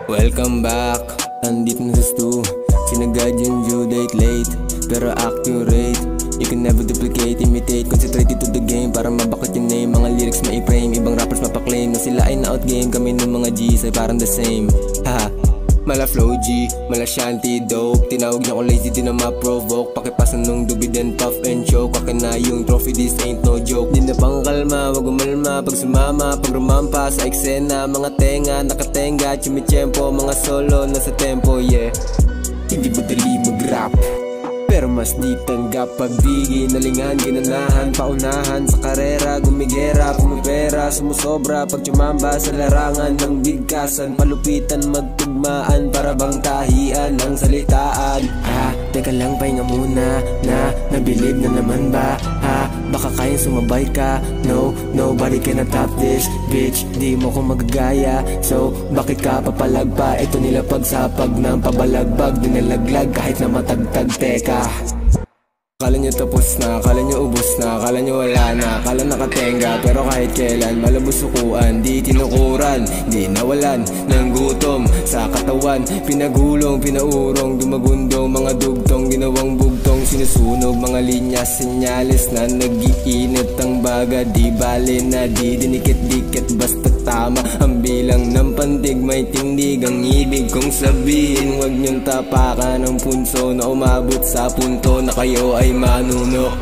Welcome back, andito na sa stu. Sinagad yung due date late, pero accurate. You can never duplicate, imitate, concentrate to the game para mabakot yung name. Mga lyrics ma-frame, ibang rappers mapaklaim na sila ay na-outgame. Kami ng mga G's ay parang the same. Haha, mala flow G, mala shanty dope. Tinawag niya ko lazy, di na ma-provoke. Pakipasan nung dubi then puff and choke. Akin na yung trophy, this ain't no joke. Di na pang kalma, wag umalma. Pag sumama, pag rumampa sa eksena. Mga tenga, nakatenga, chumicempo. Mga solo, nasa tempo, yeah. Hindi madali mag-rap, pero mas di tanggap pagbigay. Nalingan, ginanahan, paunahan sa karera. Gumigera, pumipera, sumusobra. Pag tumamba sa larangan ng bigkasan. Palupitan, magtugmaan, para bang tahian ng salitaan. Ha, teka lang, pahinga muna. Nabilib na naman ba? Ha, baka kayang sumabay ka. No, nobody can top this, bitch. Di mo ko magagaya, so bakit ka papalagpa? Ito nila pagsapag ng pabalagbag. Dinalaglag kahit na matagtag, teka. Akala nyo tapos na, akala nyo ubos na, akala nyo wala na, akala nakatenga. Pero kahit kailan, malabos sukuan, di tinukuran, di nawalan ng gutom sa katawan. Pinagulong, pinaurong, dumagundong, mga dugtong, ginawang bugtong. Sinusunog mga linya, senyales na nag-iinit ang baga. Di bale na di dinikit-dikit, basta tama ang bilang ng pandig. May tindig ang ibig kong sabihin. Huwag nyong tapakan ang punso na umabot sa punto na kayo ay manuno.